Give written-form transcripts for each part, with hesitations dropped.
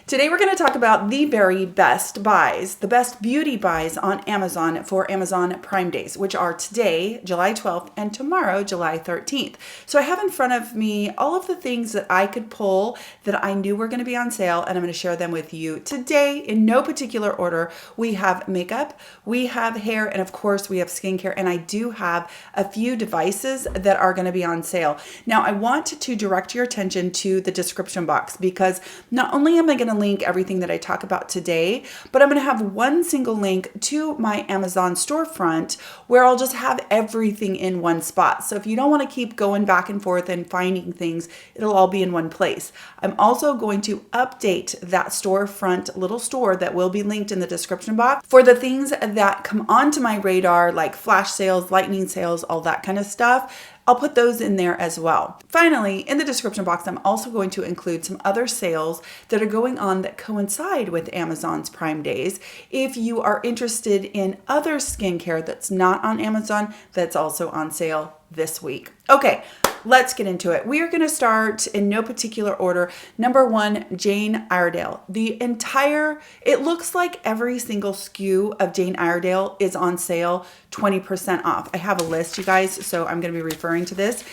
Today we're going to talk about the very best buys, the best beauty buys on Amazon for Amazon Prime Days, which are today, July 12th, and tomorrow, July 13th. So I have in front of me all of the things that I could pull that I knew were going to be on sale, and I'm going to share them with you today in no particular order. We have makeup, we have hair, and of course we have skincare, and I do have a few devices that are going to be on sale. Now I want to direct your attention to the description box because not only am I going to link everything that I talk about today, but I'm going to have one single link to my Amazon storefront where I'll just have everything in one spot. So if you don't want to keep going back and forth and finding things, it'll all be in one place. I'm also going to update that storefront little store that will be linked in the description box for the things that come onto my radar, like flash sales, lightning sales, all that kind of stuff. I'll put those in there as well. Finally, in the description box, I'm also going to include some other sales that are going on that coincide with Amazon's Prime Days. If you are interested in other skincare that's not on Amazon, that's also on sale this week. Okay, let's get into it. We are going to start in no particular order. Number one, Jane Iredale. It looks like every single SKU of Jane Iredale is on sale 20% off. I have a list, you guys, so I'm going to be referring to this.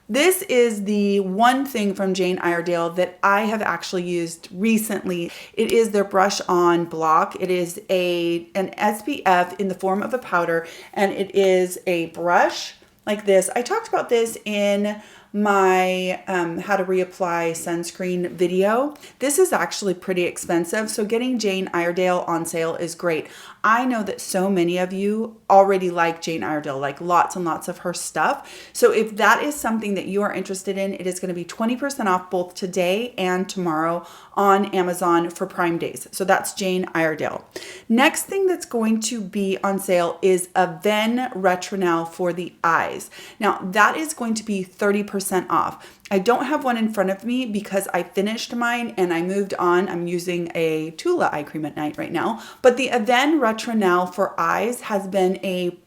This is the one thing from Jane Iredale that I have actually used recently. It is their Brush On Block. It is an SPF in the form of a powder, and it is a brush like this. I talked about this in my how to reapply sunscreen video. This is actually pretty expensive, so getting Jane Iredale on sale is great. I know that so many of you already like Jane Iredale, like lots and lots of her stuff. So if that is something that you are interested in, it is going to be 20% off both today and tomorrow on Amazon for Prime Days. So that's Jane Iredale. Next thing that's going to be on sale is a PENN Retronal for the eyes. Now that is going to be 30% off. I don't have one in front of me because I finished mine and I moved on. I'm using a Tula eye cream at night right now. But the PENN Retronal for eyes has been a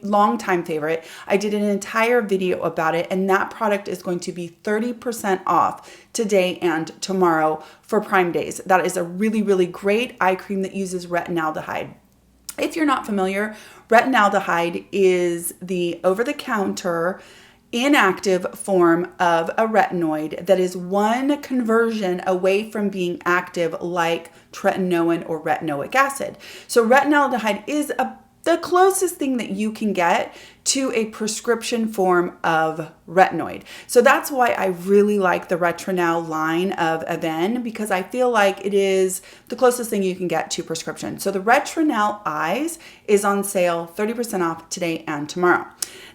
long time favorite. I did an entire video about it, and that product is going to be 30% off today and tomorrow for Prime Days. That is a really, really great eye cream that uses retinaldehyde. If you're not familiar, retinaldehyde is the over-the-counter inactive form of a retinoid that is one conversion away from being active like tretinoin or retinoic acid. So retinaldehyde is the closest thing that you can get to a prescription form of retinoid. So that's why I really like the Retronal line of PENN, because I feel like it is the closest thing you can get to prescription. So the Retronal Eyes is on sale 30% off today and tomorrow.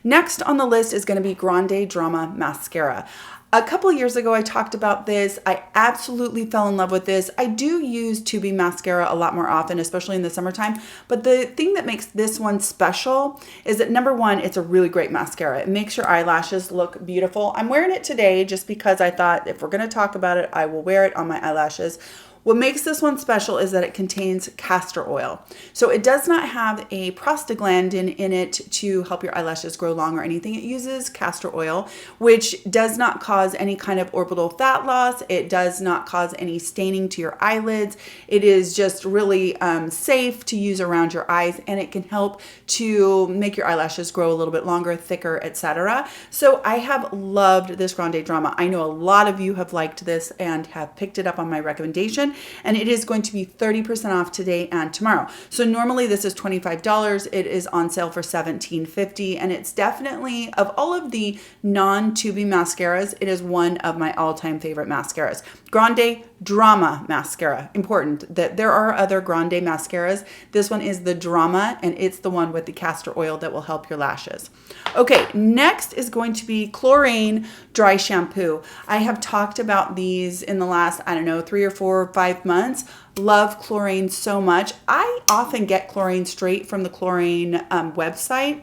Next on the list is going to be Grande Drama Mascara. A couple of years ago, I talked about this. I absolutely fell in love with this. I do use tubing mascara a lot more often, especially in the summertime. But the thing that makes this one special is that number one, it's a really great mascara. It makes your eyelashes look beautiful. I'm wearing it today just because I thought if we're going to talk about it, I will wear it on my eyelashes. What makes this one special is that it contains castor oil. So it does not have a prostaglandin in it to help your eyelashes grow long or anything. It uses castor oil, which does not cause any kind of orbital fat loss. It does not cause any staining to your eyelids. It is just really safe to use around your eyes, and it can help to make your eyelashes grow a little bit longer, thicker, etc. So I have loved this Grande Drama. I know a lot of you have liked this and have picked it up on my recommendation. And it is going to be 30% off today and tomorrow. So normally this is $25. It is on sale for $17.50, and it's definitely, of all of the non-tubing mascaras, it is one of my all-time favorite mascaras. Grande Drama Mascara. Important that there are other Grande mascaras. This one is the Drama, and it's the one with the castor oil that will help your lashes. Okay, next is going to be Chlorine Dry Shampoo. I have talked about these in the last, 3 or 4 or 5 months. Love chlorine so much. I often get chlorine straight from the chlorine website,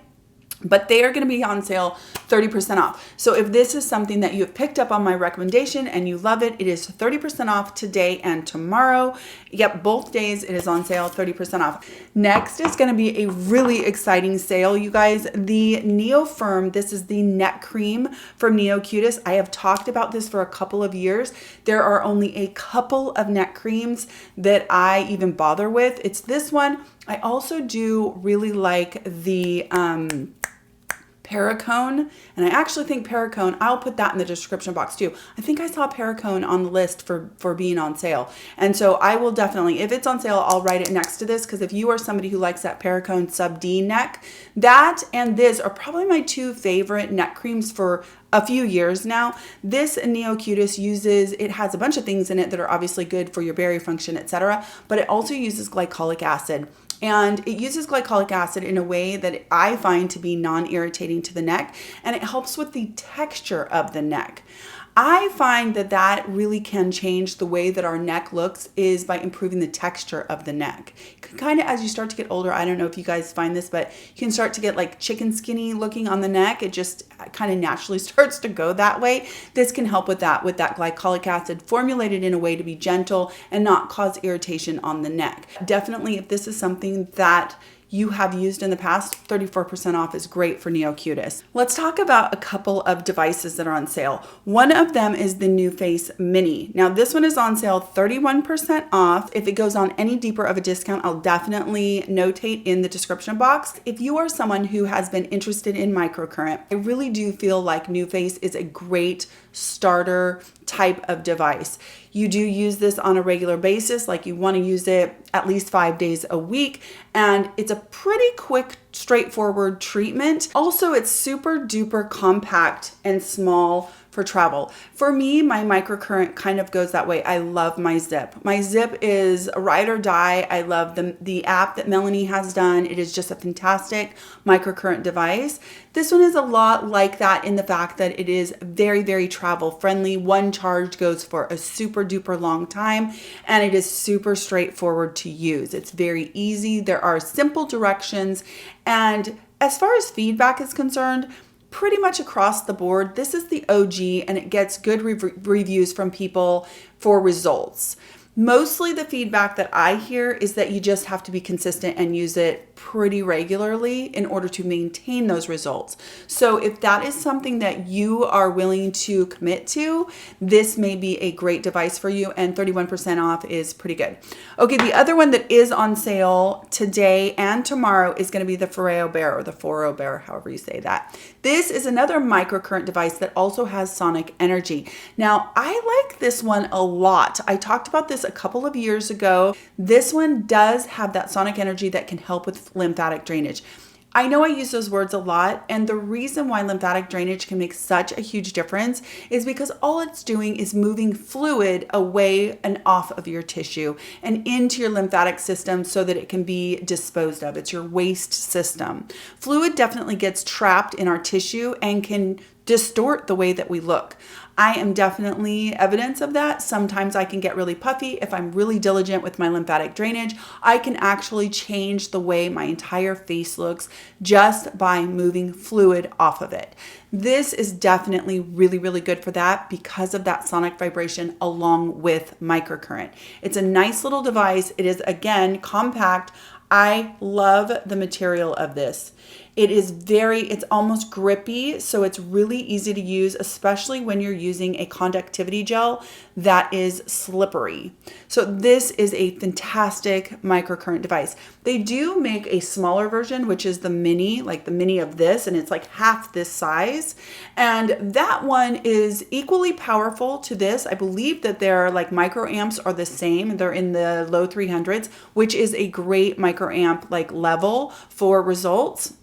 but they are going to be on sale 30% off. So if this is something that you have picked up on my recommendation and you love it, it is 30% off today and tomorrow. Yep, both days it is on sale, 30% off. Next is going to be a really exciting sale, you guys. The Neo Firm, this is the neck cream from Neocutis. I have talked about this for a couple of years. There are only a couple of neck creams that I even bother with. It's this one. I also do really like the Paracone, and I actually think Paracone, I'll put that in the description box too. I think I saw Paracone on the list for being on sale. And so I will definitely, if it's on sale, I'll write it next to this, because if you are somebody who likes that Paracone Sub D neck, that and this are probably my two favorite neck creams for a few years now. This Neocutis uses, it has a bunch of things in it that are obviously good for your berry function, etc., but it also uses glycolic acid. And it uses glycolic acid in a way that I find to be non-irritating to the neck, and it helps with the texture of the neck. I find that that really can change the way that our neck looks is by improving the texture of the neck. Kind of as you start to get older, I don't know if you guys find this, but you can start to get like chicken skinny looking on the neck. It just kind of naturally starts to go that way. This can help with that glycolic acid formulated in a way to be gentle and not cause irritation on the neck. Definitely, if this is something that you have used in the past, 34% off is great for Neocutis. Let's talk about a couple of devices that are on sale. One of them is the Pmd Mini. Now this one is on sale 31% off. If it goes on any deeper of a discount, I'll definitely notate in the description box. If you are someone who has been interested in microcurrent, I really do feel like NuFace is a great starter type of device. You do use this on a regular basis, like you want to use it at least 5 days a week, and it's a pretty quick, straightforward treatment. Also, it's super duper compact and small for travel. For me, my microcurrent kind of goes that way. I love my Zip. My Zip is a ride or die. I love the app that Melanie has done. It is just a fantastic microcurrent device. This one is a lot like that in the fact that it is very, very travel friendly. One charge goes for a super duper long time, and it is super straightforward to use. It's very easy. There are simple directions, and as far as feedback is concerned, pretty much across the board, this is the OG, and it gets good reviews from people for results. Mostly the feedback that I hear is that you just have to be consistent and use it pretty regularly in order to maintain those results. So if that is something that you are willing to commit to, this may be a great device for you, and 31% off is pretty good. Okay, the other one that is on sale today and tomorrow is going to be the Foreo Bear, or the Foreo Bear, however you say that. This is another microcurrent device that also has sonic energy. Now, I like this one a lot. I talked about this a couple of years ago. This one does have that sonic energy that can help with lymphatic drainage. I know I use those words a lot, and the reason why lymphatic drainage can make such a huge difference is because all it's doing is moving fluid away and off of your tissue and into your lymphatic system so that it can be disposed of. It's your waste system. Fluid definitely gets trapped in our tissue and can distort the way that we look. I am definitely evidence of that. Sometimes I can get really puffy. If I'm really diligent with my lymphatic drainage, I can actually change the way my entire face looks just by moving fluid off of it. This is definitely really, really good for that because of that sonic vibration along with microcurrent. It's a nice little device. It is, again, compact. I love the material of this. It's almost grippy, so it's really easy to use, especially when you're using a conductivity gel that is slippery. So this is a fantastic microcurrent device. They do make a smaller version, which is the mini, like the mini of this, and it's like half this size. And that one is equally powerful to this. I believe that their microamps are the same. They're in the low 300s, which is a great microamp level for results.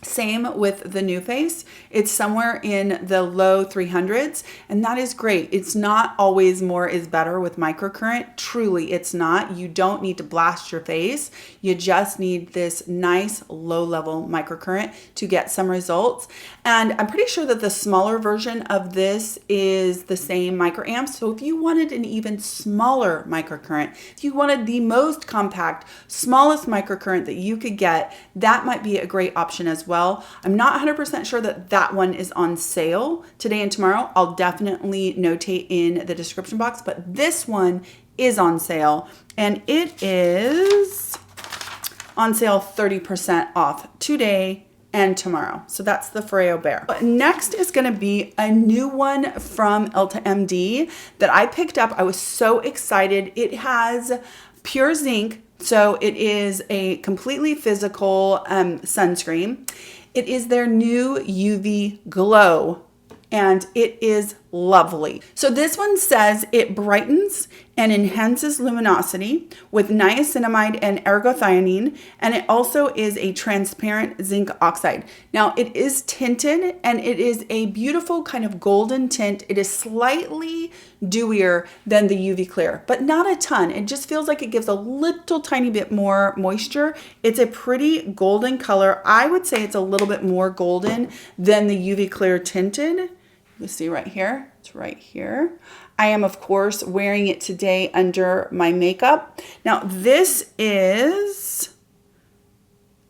Same with the NuFace. It's somewhere in the low 300s, and that is great. It's not always more is better with microcurrent. Truly, it's not. You don't need to blast your face. You just need this nice low-level microcurrent to get some results. And I'm pretty sure that the smaller version of this is the same microamp. So if you wanted an even smaller microcurrent, if you wanted the most compact, smallest microcurrent that you could get, that might be a great option as well. well. I'm not 100% sure that that one is on sale today and tomorrow. I'll definitely notate in the description box, but this one is on sale, and it is on sale 30% off today and tomorrow. So that's the Foreo Bear. Next is going to be a new one from Pmd that I picked up. I was so excited. It has pure zinc, so it is a completely physical sunscreen. It is their new UV Glow, and it is lovely. So this one says it brightens and enhances luminosity with niacinamide and ergothioneine, and it also is a transparent zinc oxide. Now it is tinted, and it is a beautiful kind of golden tint. It is slightly dewier than the UV Clear, but not a ton. It just feels like it gives a little tiny bit more moisture. It's a pretty golden color. I would say it's a little bit more golden than the UV Clear tinted. You see right here, it's right here. I am, of course, wearing it today under my makeup. Now, this is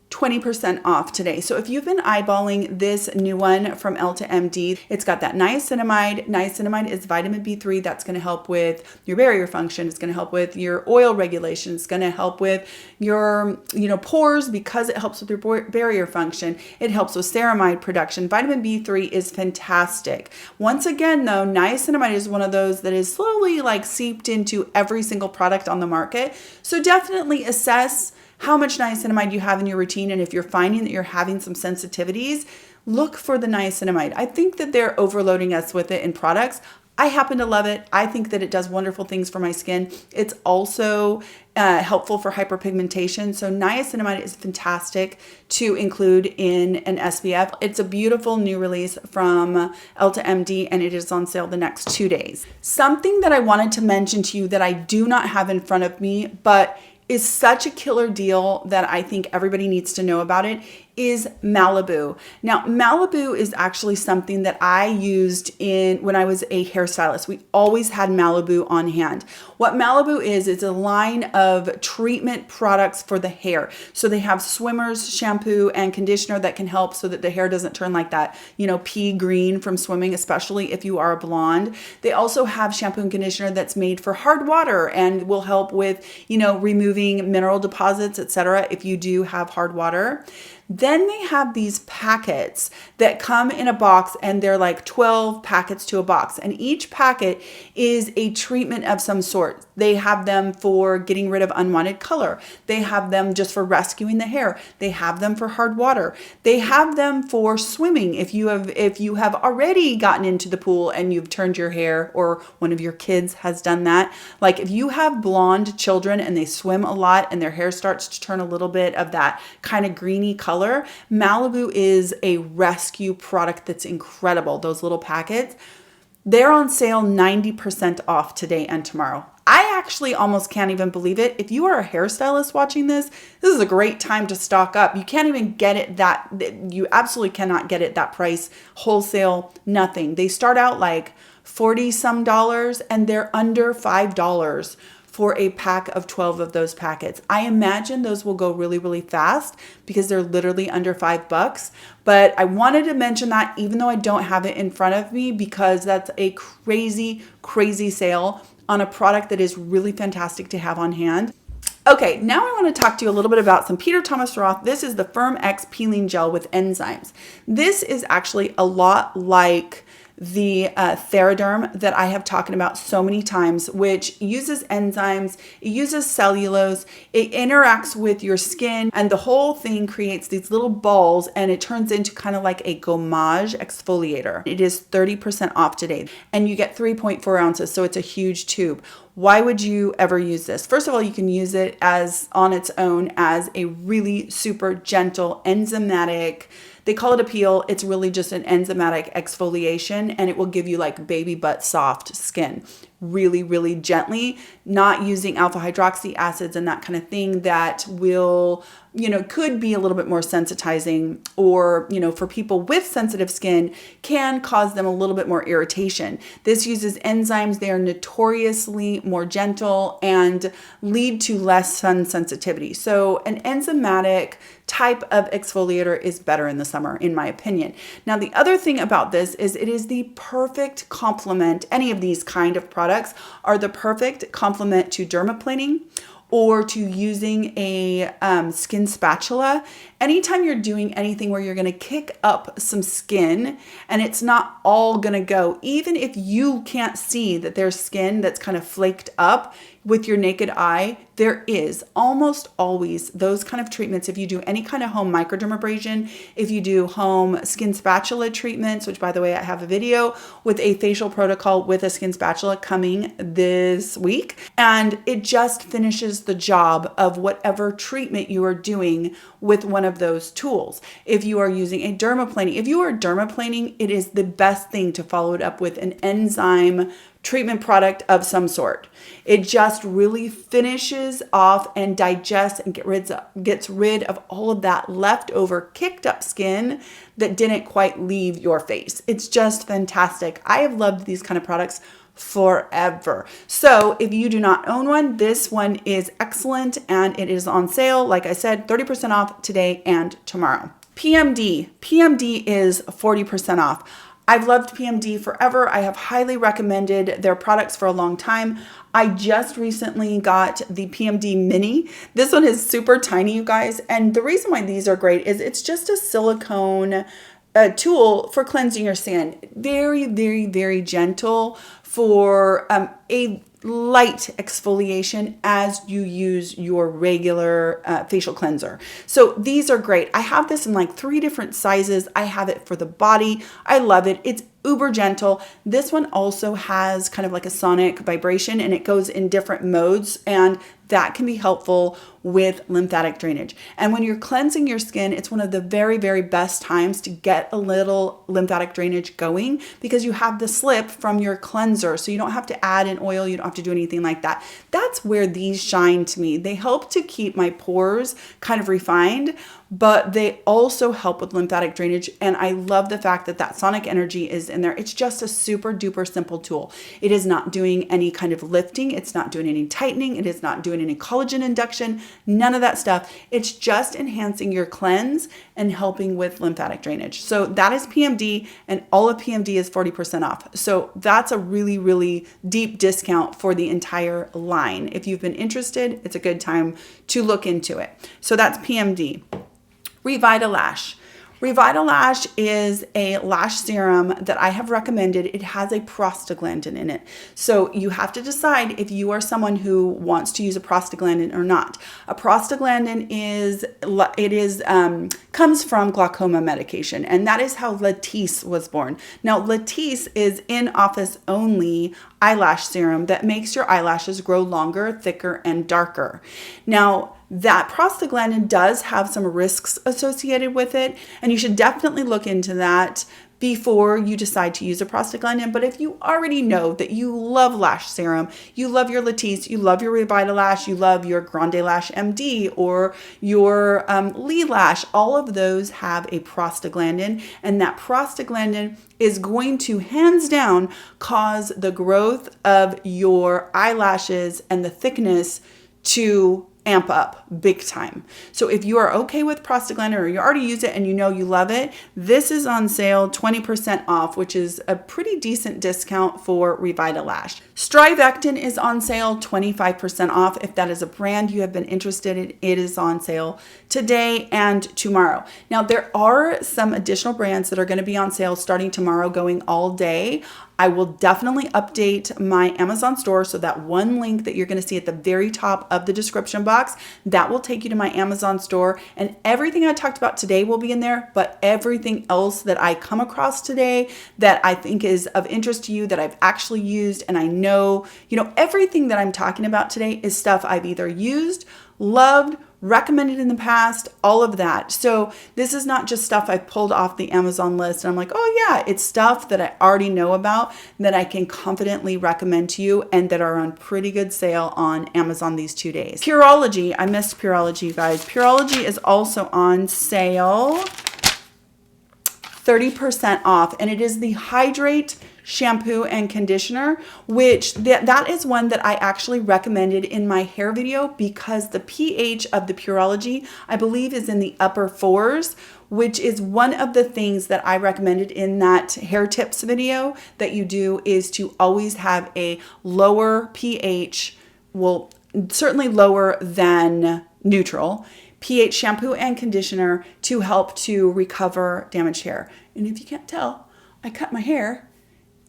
20% off today. So if you've been eyeballing this new one from Pmd, it's got that niacinamide. Niacinamide is vitamin B3. That's going to help with your barrier function. It's going to help with your oil regulation. It's going to help with your, pores because it helps with your barrier function. It helps with ceramide production. Vitamin B3 is fantastic. Once again, though, niacinamide is one of those that is slowly seeped into every single product on the market. So definitely assess how much niacinamide you have in your routine, and if you're finding that you're having some sensitivities, look for the niacinamide. I think that they're overloading us with it in products. I happen to love it. I think that it does wonderful things for my skin. It's also helpful for hyperpigmentation. So niacinamide is fantastic to include in an SPF. It's a beautiful new release from Pmd, and it is on sale the next 2 days. Something that I wanted to mention to you that I do not have in front of me, but is such a killer deal that I think everybody needs to know about it, is Malibu. Now, Malibu is actually something that I used when I was a hairstylist. We always had Malibu on hand. What Malibu is a line of treatment products for the hair. So they have swimmers, shampoo, and conditioner that can help so that the hair doesn't turn like that, pea green from swimming, especially if you are a blonde. They also have shampoo and conditioner that's made for hard water and will help with, removing mineral deposits, etc. if you do have hard water. Then they have these packets that come in a box, and they're like 12 packets to a box. And each packet is a treatment of some sort. They have them for getting rid of unwanted color. They have them just for rescuing the hair. They have them for hard water. They have them for swimming. If you have already gotten into the pool and you've turned your hair, or one of your kids has done that. Like if you have blonde children and they swim a lot and their hair starts to turn a little bit of that kind of greeny color, Malibu is a rescue product that's incredible. Those little packets, they're on sale 90% off today and tomorrow. I actually almost can't even believe it. If you are a hairstylist watching this is a great time to stock up. You can't even get it you absolutely cannot get it that price wholesale, nothing. They start out like 40 some dollars, and they're under $5 for a pack of 12 of those packets. I imagine those will go really, really fast because they're literally under $5. But I wanted to mention that even though I don't have it in front of me, because that's a crazy, crazy sale on a product that is really fantastic to have on hand. Okay, now I want to talk to you a little bit about some Peter Thomas Roth. This is the Firm X Peeling Gel with enzymes. This is actually a lot like the Theraderm that I have talked about so many times, which uses enzymes, it uses cellulose, it interacts with your skin, and the whole thing creates these little balls, and it turns into kind of like a gommage exfoliator. It is 30% off today, and you get 3.4 ounces, so it's a huge tube. Why would you ever use this? First of all, you can use it as on its own as a really super gentle enzymatic, they call it a peel. It's really just an enzymatic exfoliation, and it will give you like baby butt soft skin really, really gently, not using alpha hydroxy acids and that kind of thing that will could be a little bit more sensitizing, or, for people with sensitive skin, can cause them a little bit more irritation. This uses enzymes. They are notoriously more gentle and lead to less sun sensitivity. So an enzymatic type of exfoliator is better in the summer, in my opinion. Now, the other thing about this is it is the perfect complement. Any of these kind of products are the perfect complement to dermaplaning or to using a skin spatula. Anytime you're doing anything where you're gonna kick up some skin and it's not all gonna go, even if you can't see that there's skin that's kind of flaked up with your naked eye, there is almost always those kind of treatments. If you do any kind of home microdermabrasion, if you do home skin spatula treatments, which by the way, I have a video with a facial protocol with a skin spatula coming this week, and it just finishes the job of whatever treatment you are doing with one of those tools. If you are using a dermaplaning, it is the best thing to follow it up with an enzyme treatment product of some sort. It just really finishes off and digests and gets rid of all of that leftover kicked up skin that didn't quite leave your face. It's just fantastic. I have loved these kind of products forever. So if you do not own one, this one is excellent and it is on sale. Like I said, 30% off today and tomorrow. PMD is 40% off. I've loved PMD forever. I have highly recommended their products for a long time. I just recently got the PMD Mini. This one is super tiny, you guys. And the reason why these are great is it's just a silicone tool for cleansing your skin. Very, very, very gentle for a light exfoliation as you use your regular facial cleanser. So these are great. I have this in like 3 different sizes. I have it for the body. I love it. It's uber gentle. This one also has kind of like a sonic vibration and it goes in different modes, and that can be helpful with lymphatic drainage. And when you're cleansing your skin, it's one of the very, very best times to get a little lymphatic drainage going because you have the slip from your cleanser. So you don't have to add an oil. You don't have to do anything like that. That's where these shine to me. They help to keep my pores kind of refined, but they also help with lymphatic drainage. And I love the fact that that sonic energy is in there. It's just a super duper simple tool. It is not doing any kind of lifting. It's not doing any tightening. It is not doing any collagen induction, none of that stuff. It's just enhancing your cleanse and helping with lymphatic drainage. So that is PMD, and all of PMD is 40% off. So that's a really, really deep discount for the entire line. If you've been interested, it's a good time to look into it. So that's PMD. Revitalash. Revitalash is a lash serum that I have recommended. It has a prostaglandin in it. So you have to decide if you are someone who wants to use a prostaglandin or not. A prostaglandin comes from glaucoma medication, and that is how Latisse was born. Now, Latisse is in-office only eyelash serum that makes your eyelashes grow longer, thicker, and darker. Now, that prostaglandin does have some risks associated with it, and you should definitely look into that before you decide to use a prostaglandin. But if you already know that you love lash serum, you love your Latisse, you love your Revitalash, you love your Grande Lash MD or your Lee Lash, all of those have a prostaglandin, and that prostaglandin is going to hands down cause the growth of your eyelashes and the thickness to amp up big time. So if you are okay with prostaglandin or you already use it and you know you love it, this is on sale 20% off, which is a pretty decent discount for Revitalash. Strivectin is on sale 25% off. If that is a brand you have been interested in, it is on sale today and tomorrow. Now, there are some additional brands that are going to be on sale starting tomorrow, going all day. I will definitely update my Amazon store, so that one link that you're going to see at the very top of the description box, that will take you to my Amazon store, and everything I talked about today will be in there, but everything else that I come across today that I think is of interest to you, that I've actually used, and I know, everything that I'm talking about today is stuff I've either used, loved, recommended in the past, all of that. So this is not just stuff I've pulled off the Amazon list and I'm like, oh yeah, it's stuff that I already know about that I can confidently recommend to you and that are on pretty good sale on Amazon these 2 days. Pureology, I missed Pureology, you guys. Pureology is also on sale, 30% off, and it is the Hydrate shampoo and conditioner, which that is one that I actually recommended in my hair video because the pH of the Pureology, I believe, is in the upper 4s, which is one of the things that I recommended in that hair tips video that you do, is to always have a lower pH, well, certainly lower than neutral pH shampoo and conditioner to help to recover damaged hair. And if you can't tell, I cut my hair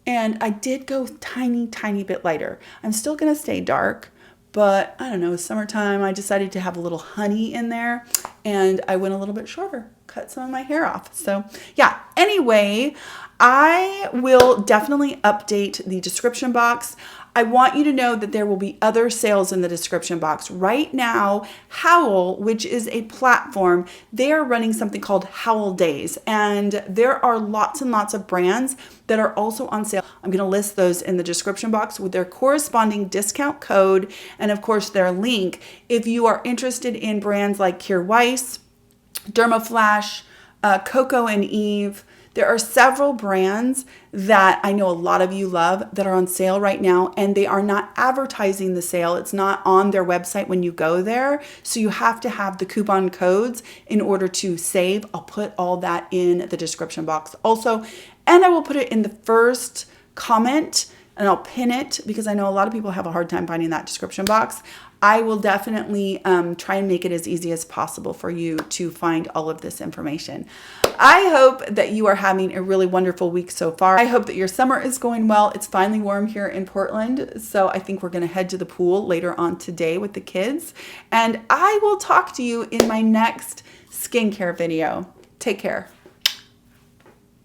and I did go tiny bit lighter. I'm still gonna stay dark, but I don't know, summertime, I decided to have a little honey in there and I went a little bit shorter, cut some of my hair off. So yeah, anyway, I will definitely update the description box. I want you to know that there will be other sales in the description box. Right now, Howl, which is a platform, they are running something called Howl Days, and there are lots and lots of brands that are also on sale. I'm going to list those in the description box with their corresponding discount code and of course their link. If you are interested in brands like Kir Weiss, Dermaflash, Coco and Eve, there are several brands that I know a lot of you love that are on sale right now, and they are not advertising the sale. It's not on their website when you go there. So you have to have the coupon codes in order to save. I'll put all that in the description box also, and I will put it in the first comment and I'll pin it because I know a lot of people have a hard time finding that description box. I will definitely try and make it as easy as possible for you to find all of this information. I hope that you are having a really wonderful week so far. I hope that your summer is going well. It's finally warm here in Portland, so I think we're going to head to the pool later on today with the kids. And I will talk to you in my next skincare video. Take care.